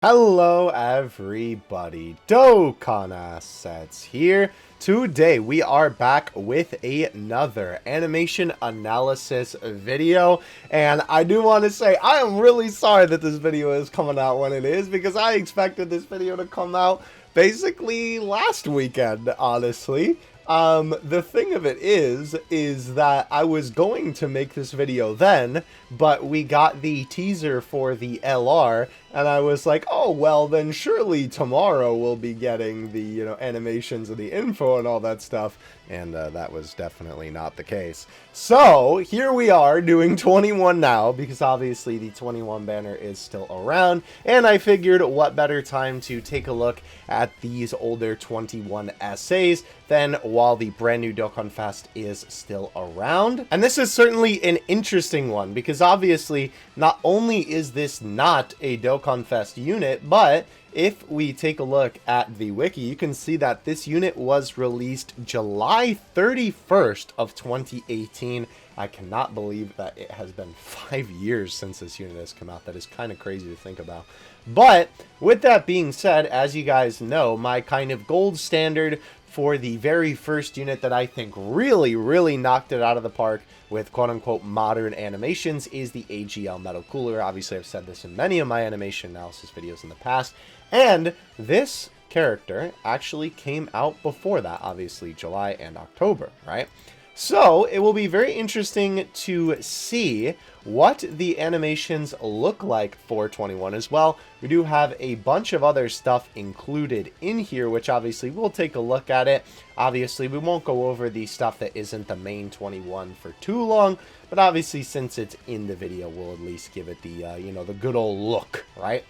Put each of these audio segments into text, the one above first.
Hello everybody, Dokkan Assets here. Today we are back with another animation analysis video, and I do want to say I am really sorry that this video is coming out when it is, because I expected this video to come out basically last weekend, honestly. The thing of it is that I was going to make this video then, but we got the teaser for the LR, and I was like, oh, well, then surely tomorrow we'll be getting the, animations and the info and all that stuff, and that was definitely not the case. So, here we are doing 21 now, because obviously the 21 banner is still around, and I figured what better time to take a look at these older 21 essays than while the brand new Dokkan Fest is still around. And this is certainly an interesting one, because obviously not only is this not a Dokkan Fest unit, but if we take a look at the wiki, you can see that this unit was released July 31st of 2018. I cannot believe that it has been 5 years since this unit has come out. That is kind of crazy to think about. But with that being said, as you guys know, my kind of gold standard for the very first unit that I think really knocked it out of the park with quote-unquote modern animations is the AGL Metal Cooler. Obviously, I've said this in many of my animation analysis videos in the past, and this character actually came out before that, obviously July and October, right? So it will be very interesting to see what the animations look like for 21 as well. We do have a bunch of other stuff included in here, which obviously we'll take a look at it. Obviously, we won't go over the stuff that isn't the main 21 for too long, but obviously since it's in the video, we'll at least give it the, the good old look, right?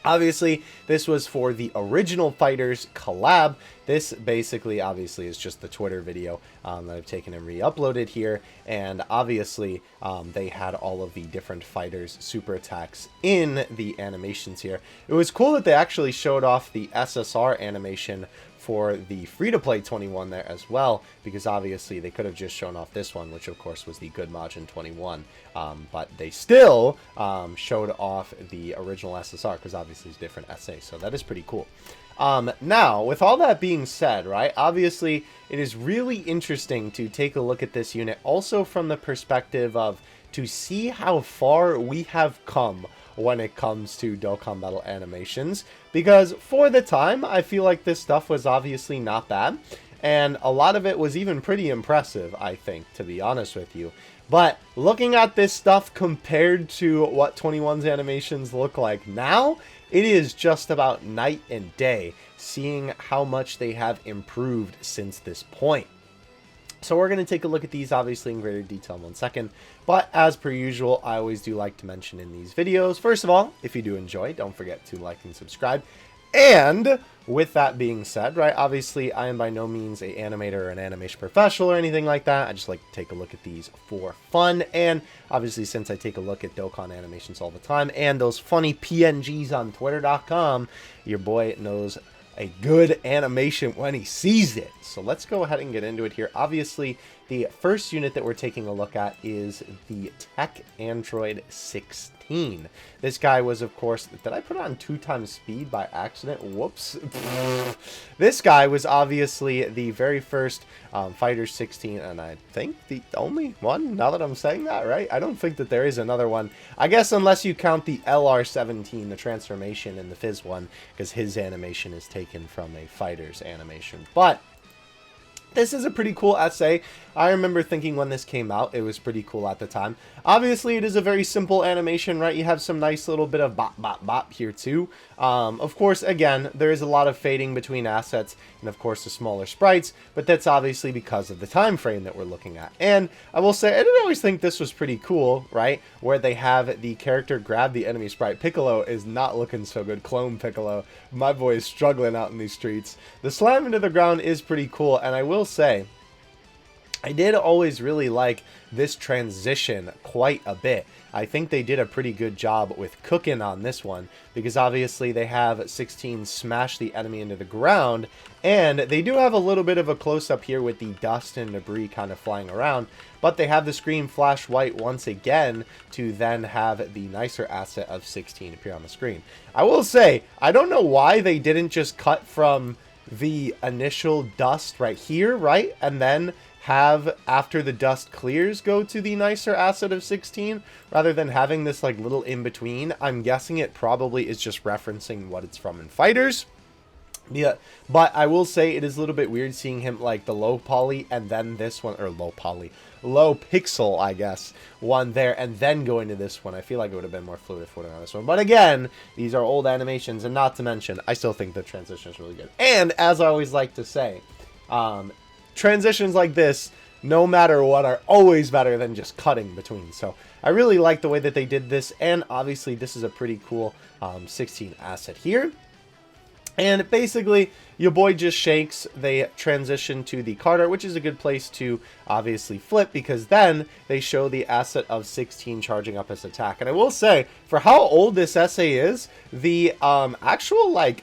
Obviously, this was for the original Fighters collab. This basically, obviously, is just the Twitter video that I've taken and re-uploaded here. And obviously, they had all of the different Fighters super attacks in the animations here. It was cool that they actually showed off the SSR animation for the free-to-play 21 there as well, because obviously they could have just shown off this one, which of course was the good Majin 21, but they still showed off the original SSR, because obviously it's different SA, so that is pretty cool. Now, with all that being said, right, obviously it is really interesting to take a look at this unit also from the perspective of to see how far we have come when it comes to Dokkan Battle animations, because for the time, I feel like this stuff was obviously not bad, and a lot of it was even pretty impressive, I think, to be honest with you. But looking at this stuff compared to what 21's animations look like now, it is just about night and day, seeing how much they have improved since this point. So we're going to take a look at these obviously in greater detail in 1 second, but as per usual, I always do like to mention in these videos, first of all, if you do enjoy, don't forget to like and subscribe. And with that being said, right, obviously I am by no means an animator or an animation professional or anything like that. I just like to take a look at these for fun, and obviously since I take a look at Dokkan animations all the time and those funny PNGs on Twitter.com, your boy knows a good animation when he sees it. So let's go ahead and get into it here. Obviously, the first unit that we're taking a look at is the STR Android 16. This guy was, of course, did I put on 2x speed by accident? Whoops. This guy was obviously the very first Fighter 16, and I think the only one, now that I'm saying that, right? I don't think that there is another one. I guess unless you count the LR17, the transformation, and the Fizz one, because his animation is taken from a Fighter's animation. But this is a pretty cool essay. I remember thinking when this came out, it was pretty cool at the time. Obviously, it is a very simple animation, right? You have some nice little bit of bop, bop, bop here, too. Of course, again, there is a lot of fading between assets and, of course, the smaller sprites, but that's obviously because of the time frame that we're looking at. And I will say, I didn't always think this was pretty cool, right? Where they have the character grab the enemy sprite. Piccolo is not looking so good. Clone Piccolo. My boy is struggling out in these streets. The slam into the ground is pretty cool, and I will say, I did always really like this transition quite a bit. I think they did a pretty good job with cooking on this one, because obviously they have 16 smash the enemy into the ground, and they do have a little bit of a close-up here with the dust and debris kind of flying around, but they have the screen flash white once again to then have the nicer asset of 16 appear on the screen. I will say, I don't know why they didn't just cut from the initial dust right here, right? And then have, after the dust clears, go to the nicer asset of 16, rather than having this like little in between. I'm guessing it probably is just referencing what it's from in Fighters. Yeah, but I will say it is a little bit weird seeing him like the low poly and then this one, or low pixel, I guess, one there, and then going to this one. I feel like it would have been more fluid if it would have on this one. But again, these are old animations, and not to mention, I still think the transition is really good. And as I always like to say, transitions like this, no matter what, are always better than just cutting between. So I really like the way that they did this, and obviously this is a pretty cool 16 asset here. And basically, your boy just shakes. They transition to the card art, which is a good place to obviously flip, because then they show the asset of 16 charging up his attack. And I will say, for how old this essay is, the actual like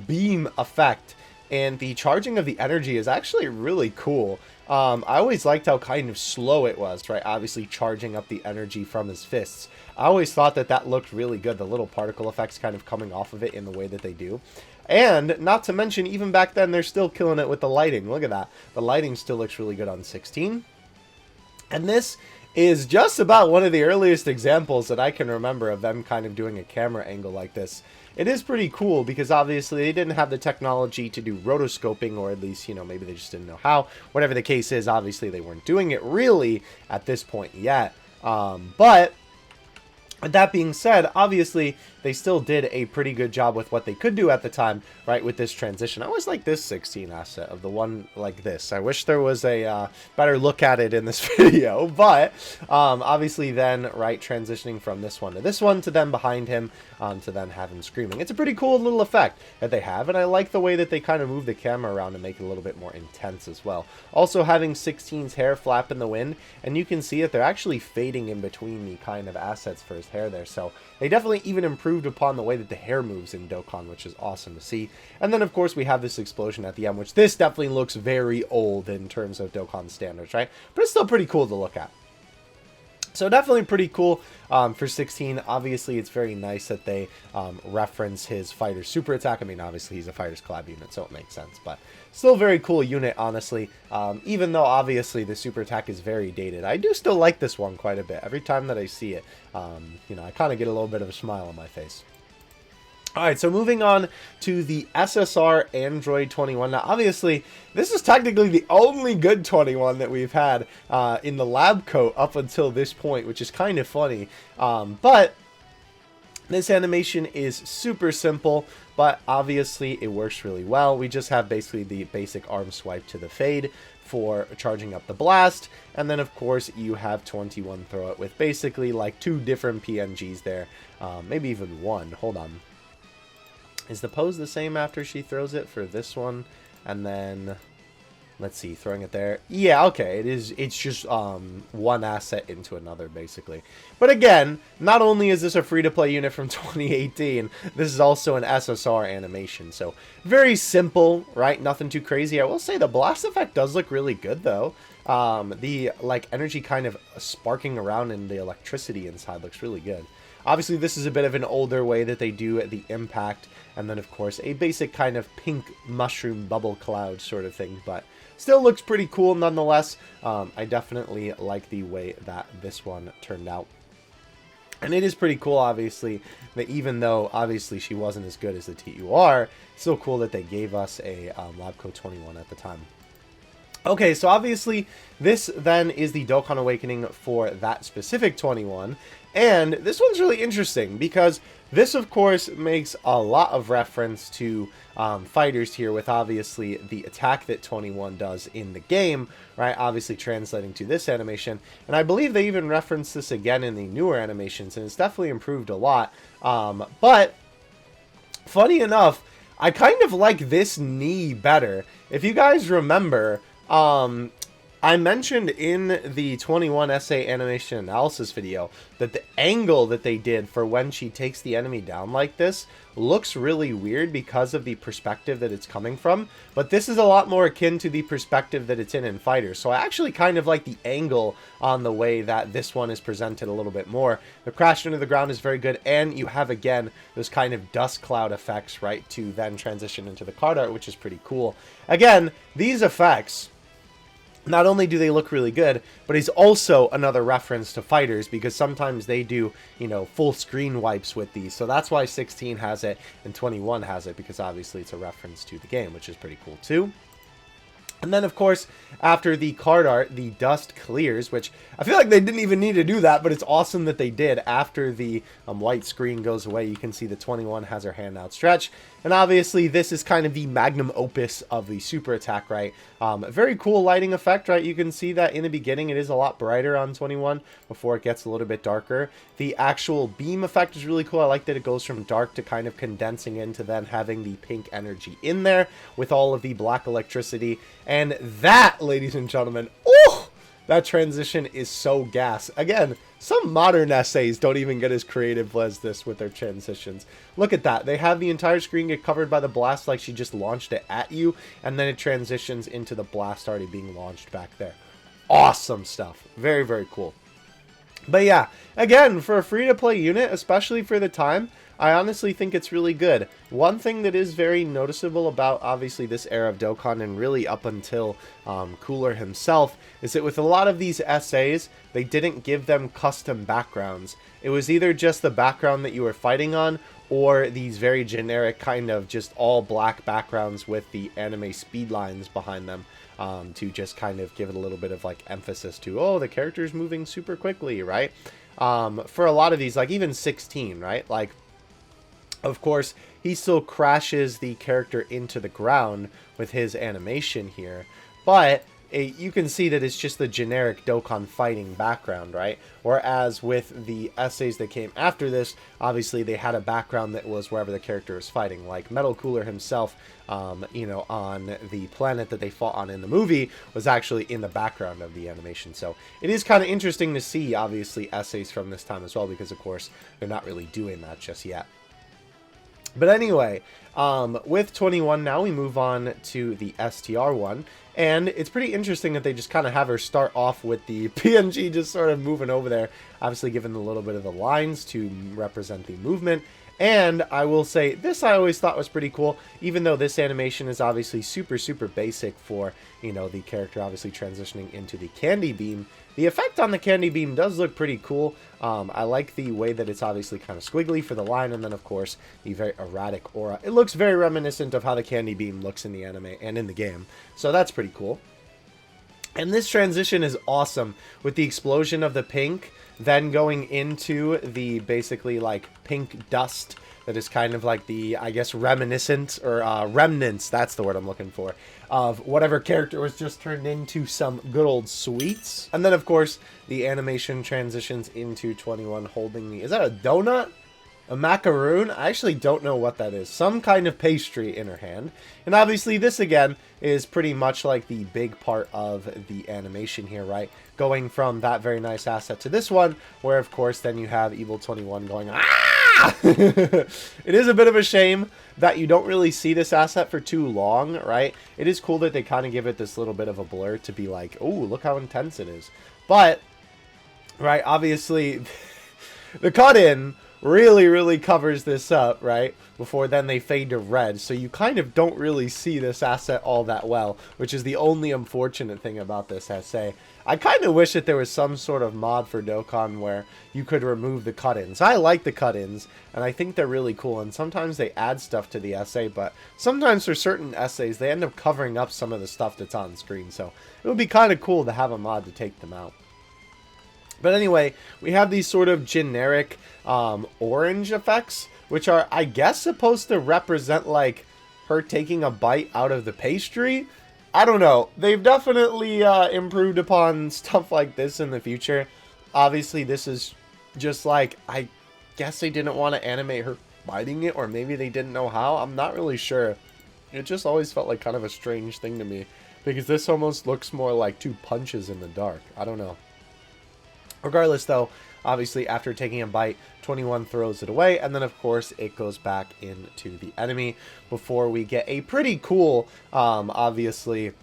beam effect and the charging of the energy is actually really cool. I always liked how kind of slow it was, right? Obviously charging up the energy from his fists. I always thought that that looked really good. The little particle effects kind of coming off of it in the way that they do. And not to mention, even back then, they're still killing it with the lighting. Look at that. The lighting still looks really good on 16. And this is just about one of the earliest examples that I can remember of them kind of doing a camera angle like this. It is pretty cool because obviously they didn't have the technology to do rotoscoping, or at least, you know, maybe they just didn't know how. Whatever the case is, obviously they weren't doing it really at this point yet. But with that being said, obviously, they still did a pretty good job with what they could do at the time, right, with this transition. I always like this 16 asset of the one like this. I wish there was a better look at it in this video, but obviously then, right, transitioning from this one to then behind him, to then have him screaming. It's a pretty cool little effect that they have, and I like the way that they kind of move the camera around and make it a little bit more intense as well. Also having 16's hair flap in the wind, and you can see that they're actually fading in between the kind of assets for his hair there, so they definitely even improved upon the way that the hair moves in Dokkan, which is awesome to see. And then of course we have this explosion at the end, which this definitely looks very old in terms of Dokkan standards, right? But it's still pretty cool to look at. So definitely pretty cool for 16. Obviously, it's very nice that they reference his fighter's super attack. I mean, obviously, he's a fighter's collab unit, so it makes sense. But still very cool unit, honestly. Even though, obviously, the super attack is very dated. I do still like this one quite a bit. Every time that I see it, you know, I kind of get a little bit of a smile on my face. Alright, so moving on to the SSR Android 21. Now, obviously, this is technically the only good 21 that we've had in the lab coat up until this point, which is kind of funny. But this animation is super simple, but obviously it works really well. We just have basically the basic arm swipe to the fade for charging up the blast, and then of course you have 21 throw it with basically like 2 different PNGs there, maybe even one. Hold on. Is the pose the same after she throws it for this one? And then, let's see, throwing it there. Yeah, okay, it is. It's just one asset into another, basically. But again, not only is this a free-to-play unit from 2018, this is also an SSR animation. So, very simple, right? Nothing too crazy. I will say the blast effect does look really good, though. The, like, energy kind of sparking around in the electricity inside looks really good. Obviously, this is a bit of an older way that they do the impact, and then, of course, a basic kind of pink mushroom bubble cloud sort of thing, but still looks pretty cool nonetheless. I definitely like the way that this one turned out. And it is pretty cool, obviously, that even though, obviously, she wasn't as good as the TUR, it's still cool that they gave us a Labco 21 at the time. Okay, so obviously, this then is the Dokkan Awakening for that specific 21, and this one's really interesting because this, of course, makes a lot of reference to fighters here with, obviously, the attack that 21 does in the game, right? Obviously translating to this animation, and I believe they even reference this again in the newer animations, and it's definitely improved a lot, but funny enough, I kind of like this knee better. If you guys remember, I mentioned in the 21 essay animation analysis video that the angle that they did for when she takes the enemy down like this looks really weird because of the perspective that it's coming from, but this is a lot more akin to the perspective that it's in Fighters, so I actually kind of like the angle on the way that this one is presented a little bit more. The crash into the ground is very good, and you have, again, those kind of dust cloud effects, right, to then transition into the card art, which is pretty cool. Again, these effects, not only do they look really good, but it's also another reference to Fighters, because sometimes they do, you know, full screen wipes with these. So that's why 16 has it and 21 has it, because obviously it's a reference to the game, which is pretty cool too. And then, of course, after the card art, the dust clears, which I feel like they didn't even need to do that, but it's awesome that they did. After the white screen goes away, you can see the 21 has her hand outstretched. And obviously, this is kind of the magnum opus of the super attack, right? Very cool lighting effect, right? You can see that in the beginning, it is a lot brighter on 21 before it gets a little bit darker. The actual beam effect is really cool. I like that it goes from dark to kind of condensing into then having the pink energy in there with all of the black electricity. And that, ladies and gentlemen, oh, that transition is so gas. Again, some modern essays don't even get as creative as this with their transitions. Look at that. They have the entire screen get covered by the blast like she just launched it at you, and then it transitions into the blast already being launched back there. Awesome stuff. Very, very cool. But yeah, again, for a free-to-play unit, especially for the time, I honestly think it's really good. One thing that is very noticeable about, obviously, this era of Dokkan, and really up until Cooler himself, is that with a lot of these essays, they didn't give them custom backgrounds. It was either just the background that you were fighting on, or these very generic kind of just all black backgrounds with the anime speed lines behind them. To just kind of give it a little bit of like emphasis to, oh, the character's moving super quickly, right? For a lot of these, like even 16, right? Like, of course, he still crashes the character into the ground with his animation here, but you can see that it's just the generic Dokkan fighting background, right? Whereas with the essays that came after this, obviously they had a background that was wherever the character was fighting. Like Metal Cooler himself, you know, on the planet that they fought on in the movie was actually in the background of the animation. So it is kind of interesting to see, obviously, essays from this time as well, because, of course, they're not really doing that just yet. But anyway, with 21 now, we move on to the STR one. And it's pretty interesting that they just kind of have her start off with the PNG just sort of moving over there. Obviously given a little bit of the lines to represent the movement. And I will say, this I always thought was pretty cool, even though this animation is obviously super, super basic for, you know, the character obviously transitioning into the candy beam. The effect on the candy beam does look pretty cool. I like the way that it's obviously kind of squiggly for the line, and then, of course, the very erratic aura. It looks very reminiscent of how the candy beam looks in the anime and in the game, so that's pretty cool. And this transition is awesome, with the explosion of the pink, then going into the basically like pink dust that is kind of like the, I guess, reminiscent or remnants, that's the word I'm looking for, of whatever character was just turned into some good old sweets. And then, of course, the animation transitions into 21 holding the, is that a donut? A macaroon? I actually don't know what that is. Some kind of pastry in her hand. And obviously this, again, is pretty much like the big part of the animation here, right? Going from that very nice asset to this one, where, of course, then you have Evil 21 going, ah! It is a bit of a shame that you don't really see this asset for too long, right? It is cool that they kind of give it this little bit of a blur to be like, oh, look how intense it is. But, right, obviously, the cut-in really covers this up, right? Before then they fade to red, so you kind of don't really see this asset all that well, which is the only unfortunate thing about this essay. I kind of wish that there was some sort of mod for Dokkan where you could remove the cut-ins. I like the cut-ins, and I think they're really cool, and sometimes they add stuff to the essay, but sometimes for certain essays, they end up covering up some of the stuff that's on screen, so it would be kind of cool to have a mod to take them out. But anyway, we have these sort of generic orange effects, which are, I guess, supposed to represent, like, her taking a bite out of the pastry. I don't know. They've definitely improved upon stuff like this in the future. Obviously, this is just like, I guess they didn't want to animate her biting it, or maybe they didn't know how. I'm not really sure. It just always felt like kind of a strange thing to me. because this almost looks more like two punches in the dark. I don't know. Regardless, though, obviously, after taking a bite, 21 throws it away, and then, of course, it goes back into the enemy before we get a pretty cool, obviously,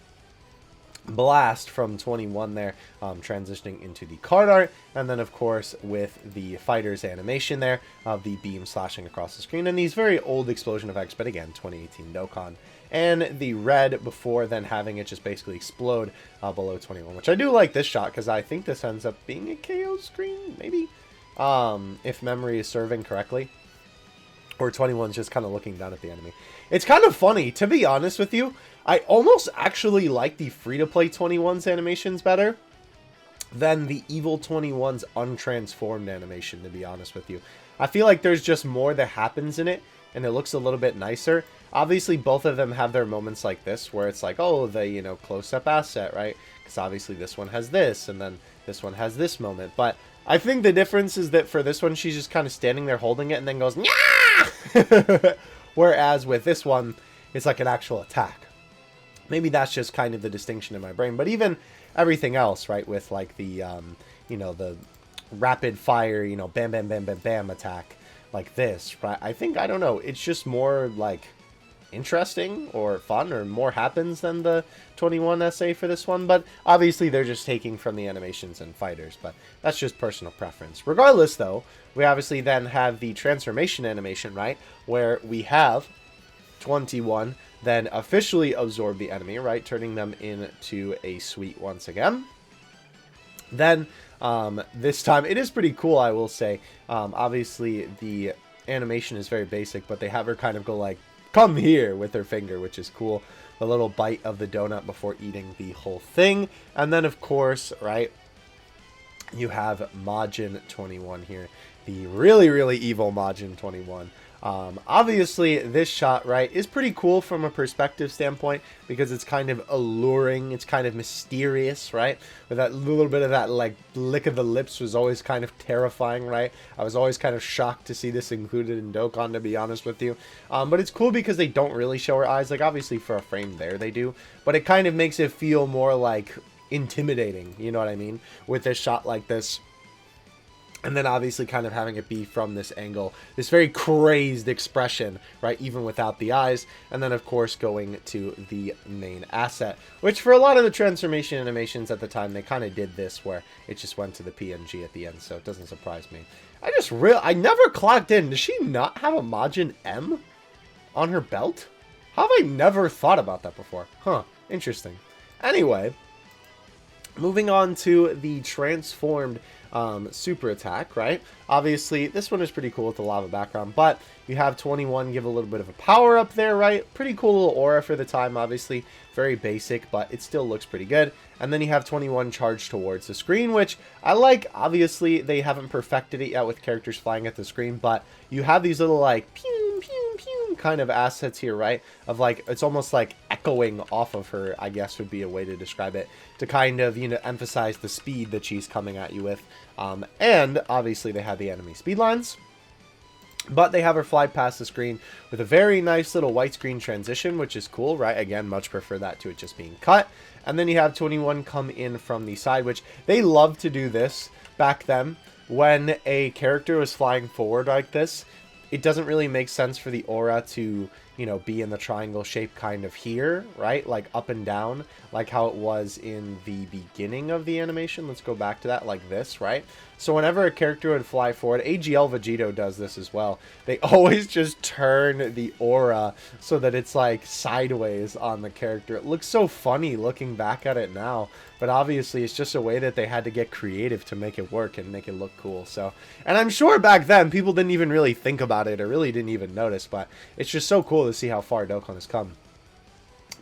blast from 21 there, transitioning into the card art, and then, of course, with the fighter's animation there of the beam slashing across the screen, and these very old explosion effects, but again, 2018 Dokkan. And the red before then having it just basically explode below 21, which I do like this shot because I think this ends up being a KO screen, maybe, if memory is serving correctly, or 21's just kind of looking down at the enemy. It's kind of funny, to be honest with you. I almost actually like the free-to-play 21's animations better than the Evil 21's untransformed animation, to be honest with you. I feel like there's just more that happens in it, and it looks a little bit nicer. Obviously, both of them have their moments like this, where it's like, oh, the, you know, close-up asset, right? Because obviously this one has this, and then this one has this moment. But I think the difference is that for this one, she's just kind of standing there holding it and then goes, yeah! Whereas with this one, it's like an actual attack. Maybe that's just kind of the distinction in my brain. But even everything else, right, with like the, you know, the rapid fire, you know, bam, bam, bam, bam, bam attack like this, right? I think, I don't know, it's just more like interesting or fun, or more happens than the 21 SA for this one. But obviously they're just taking from the animations and fighters, but that's just personal preference. Regardless, though, we obviously then have the transformation animation, right, where we have 21 then officially absorb the enemy, right, turning them into a sweet once again. Then this time it is pretty cool, I will say. Obviously the animation is very basic, but they have her kind of go like, come here, with her finger, which is cool. A little bite of the donut before eating the whole thing. And then, of course, right, you have Majin 21 here. The really, really evil Majin 21. Obviously, this shot, right, is pretty cool from a perspective standpoint because it's kind of alluring. It's kind of mysterious, right? With that little bit of that, like, lick of the lips was always kind of terrifying, right? I was always kind of shocked to see this included in Dokkan, to be honest with you. But it's cool because they don't really show her eyes. Like, obviously, for a frame there, they do. But it kind of makes it feel more, like, intimidating, you know what I mean? With a shot like this. And then obviously kind of having it be from this angle, this very crazed expression, right, even without the eyes. And then, of course, going to the main asset, which for a lot of the transformation animations at the time, they kind of did this where it just went to the PNG at the end, so it doesn't surprise me. I never clocked in. Does she not have a Majin M on her belt? How have I never thought about that before? Huh, interesting. Anyway, moving on to the transformed super attack, right? Obviously, this one is pretty cool with the lava background, but you have 21 give a little bit of a power up there, right? Pretty cool little aura for the time, obviously. Very basic, but it still looks pretty good. And then you have 21 charge towards the screen, which I like. Obviously, they haven't perfected it yet with characters flying at the screen, but you have these little, like, pew, pew, pew kind of assets here, right? Of, like, it's almost like echoing off of her, I guess would be a way to describe it, to kind of, you know, emphasize the speed that she's coming at you with. And obviously they have the enemy speed lines, but they have her fly past the screen with a very nice little white screen transition, which is cool, right? Again, much prefer that to it just being cut. And then you have 21 come in from the side, which they loved to do this back then. When a character was flying forward like this, it doesn't really make sense for the aura to, you know, be in the triangle shape kind of here, right? Like up and down, like how it was in the beginning of the animation. Let's go back to that, like this, right? So whenever a character would fly forward, AGL Vegito does this as well. They always just turn the aura so that it's like sideways on the character. It looks so funny looking back at it now, but obviously it's just a way that they had to get creative to make it work and make it look cool. So, and I'm sure back then people didn't even really think about it or really didn't even notice, but it's just so cool to see how far Dokkan has come.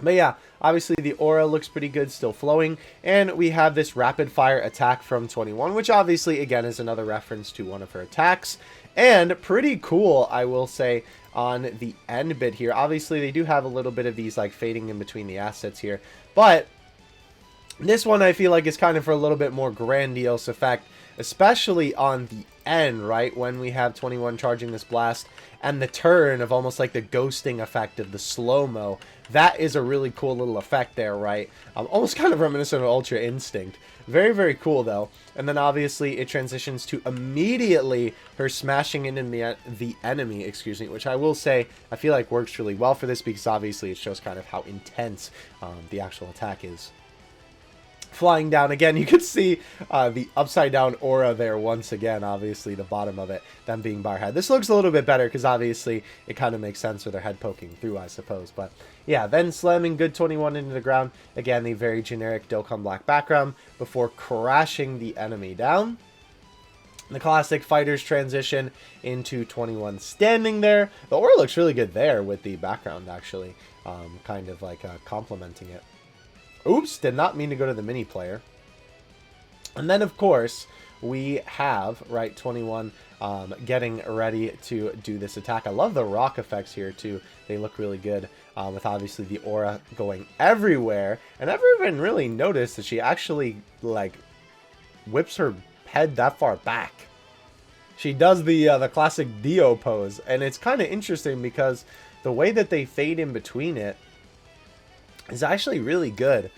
But yeah, obviously the aura looks pretty good, still flowing, and we have this rapid fire attack from 21, which obviously again is another reference to one of her attacks, and pretty cool, I will say, on the end bit here. Obviously they do have a little bit of these like fading in between the assets here, but this one I feel like is kind of for a little bit more grandiose effect, especially on the end, right, when we have 21 charging this blast, and the turn of almost like the ghosting effect of the slow-mo. That is a really cool little effect there, right? Almost kind of reminiscent of Ultra Instinct. Very, very cool, though. And then, obviously, it transitions to immediately her smashing into the enemy, excuse me, which I will say I feel like works really well for this because, obviously, it shows kind of how intense the actual attack is. Flying down again, you can see the upside down aura there once again, obviously the bottom of it, them being bar head. This looks a little bit better because obviously it kind of makes sense with their head poking through, I suppose. But yeah, then slamming good 21 into the ground. Again, the very generic Dokkan black background before crashing the enemy down. The classic fighters transition into 21 standing there. The aura looks really good there with the background, actually, kind of like complementing it. Oops, did not mean to go to the mini player. And then, of course, we have, right, 21 getting ready to do this attack. I love the rock effects here, too. They look really good with, obviously, the aura going everywhere. And I've never even really noticed that she actually, like, whips her head that far back. She does the classic Dio pose. And it's kind of interesting because the way that they fade in between it is actually really good,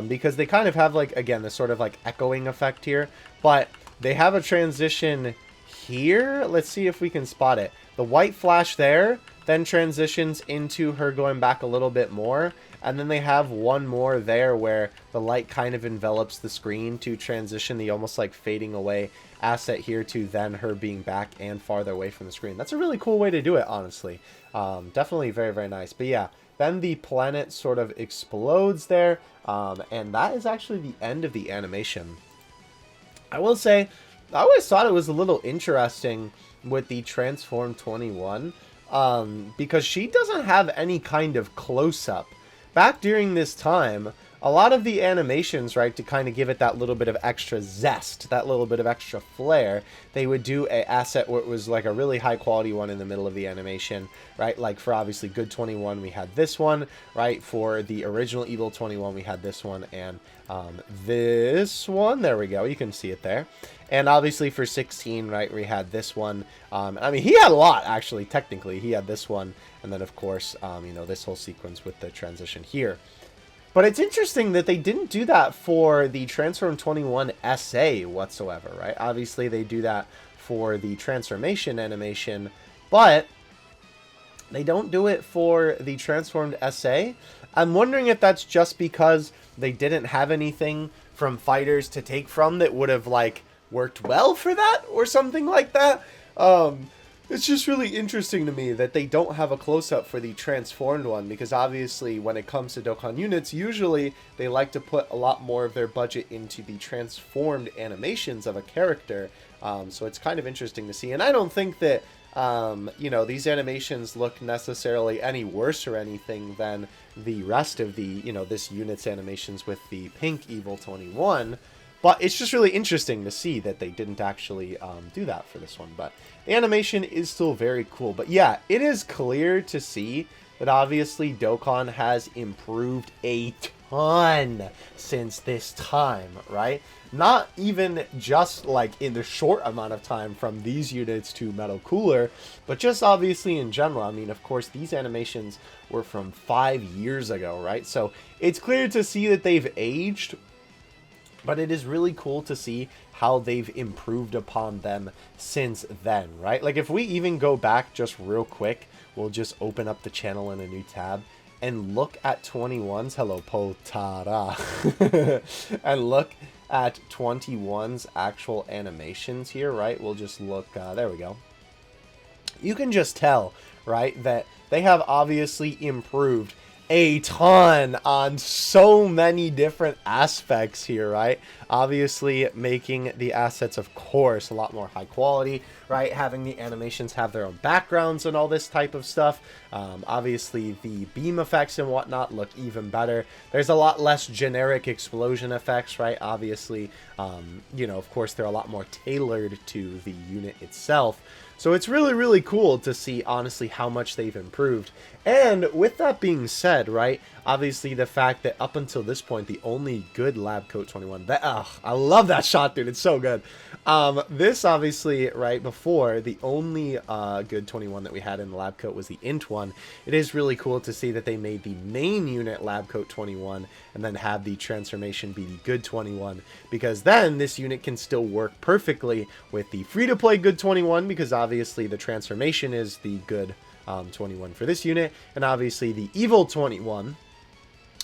because they kind of have, like, again, this sort of like echoing effect here, but they have a transition here. Let's see if we can spot it. The white flash there then transitions into her going back a little bit more, and then they have one more there where the light kind of envelops the screen to transition the almost like fading away asset here to then her being back and farther away from the screen. That's a really cool way to do it, honestly. Definitely very, very nice. But yeah, then the planet sort of explodes there, and that is actually the end of the animation. I will say, I always thought it was a little interesting with the Transform 21, because she doesn't have any kind of close-up. Back during this time, a lot of the animations, right, to kind of give it that little bit of extra zest, that little bit of extra flair, they would do a asset where it was like a really high quality one in the middle of the animation, right? Like for obviously Good 21, we had this one, right? For the original Evil 21, we had this one, and this one, there we go, you can see it there. And obviously for 16, right, we had this one. I mean, he had a lot, actually, technically. He had this one, and then, of course, you know, this whole sequence with the transition here. But it's interesting that they didn't do that for the Transform 21 SA whatsoever, right? Obviously, they do that for the transformation animation, but they don't do it for the Transformed SA. I'm wondering if that's just because they didn't have anything from fighters to take from that would have, like, worked well for that or something like that. It's just really interesting to me that they don't have a close-up for the transformed one, because obviously when it comes to Dokkan units, usually they like to put a lot more of their budget into the transformed animations of a character. So it's kind of interesting to see. And I don't think that, you know, these animations look necessarily any worse or anything than the rest of the, you know, this unit's animations with the pink Evil 21. But it's just really interesting to see that they didn't actually do that for this one. But the animation is still very cool. But yeah, it is clear to see that obviously Dokkan has improved a ton since this time, right? Not even just like in the short amount of time from these units to Metal Cooler, but just obviously in general. I mean, of course, these animations were from 5 years ago, right? So it's clear to see that they've aged. But it is really cool to see how they've improved upon them since then, right? Like if we even go back just real quick, we'll just open up the channel in a new tab and look at 21's, hello Potara, and look at 21's actual animations here, right? We'll just look, there we go. You can just tell, right, that they have obviously improved a ton on so many different aspects here, right? Obviously making the assets, of course, a lot more high quality, right? Having the animations have their own backgrounds and all this type of stuff. Obviously the beam effects and whatnot look even better. There's a lot less generic explosion effects, right? Obviously, you know, of course, they're a lot more tailored to the unit itself. So it's really, really cool to see, honestly, how much they've improved. And with that being said, right, obviously the fact that up until this point, the only good Lab Coat 21, Oh, I love that shot, dude. It's so good. This obviously, right before, the only good 21 that we had in the lab coat was the int one. It is really cool to see that they made the main unit lab coat 21 and then have the transformation be the good 21, because then this unit can still work perfectly with the free-to-play good 21, because obviously the transformation is the good 21 for this unit, and obviously the evil 21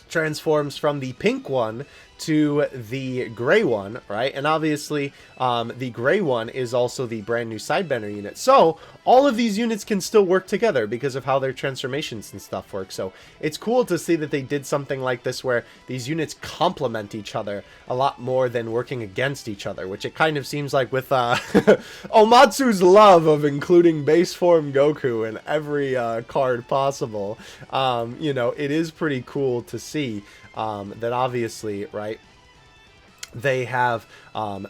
transforms from the pink one to the gray one, right? And obviously the gray one is also the brand new Sidebender unit. So all of these units can still work together because of how their transformations and stuff work. So it's cool to see that they did something like this where these units complement each other a lot more than working against each other, which it kind of seems like with Omatsu's love of including base form Goku in every card possible. You know, it is pretty cool to see that obviously, right, they have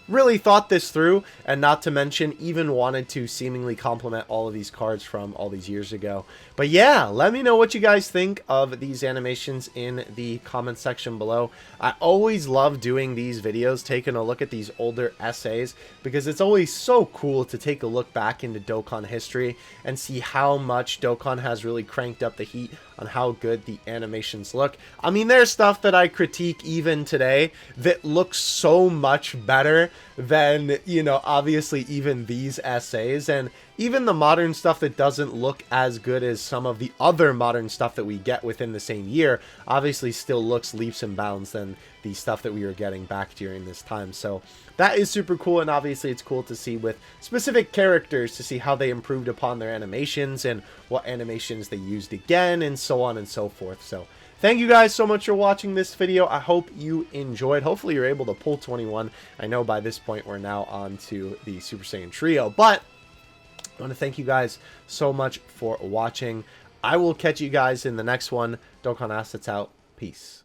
really thought this through, and not to mention even wanted to seemingly complement all of these cards from all these years ago. But yeah, let me know what you guys think of these animations in the comment section below. I always love doing these videos, taking a look at these older essays, because it's always so cool to take a look back into Dokkan history and see how much Dokkan has really cranked up the heat on how good the animations look. I mean, there's stuff that I critique even today that looks so much better than, you know, obviously even these essays, and even the modern stuff that doesn't look as good as some of the other modern stuff that we get within the same year obviously still looks leaps and bounds than the stuff that we were getting back during this time. So that is super cool, and obviously it's cool to see with specific characters to see how they improved upon their animations and what animations they used again and so on and so forth. So thank you guys so much for watching this video. I hope you enjoyed. Hopefully you're able to pull 21. I know by this point we're now on to the Super Saiyan Trio, but I want to thank you guys so much for watching. I will catch you guys in the next one. Dokkan Assets out. Peace.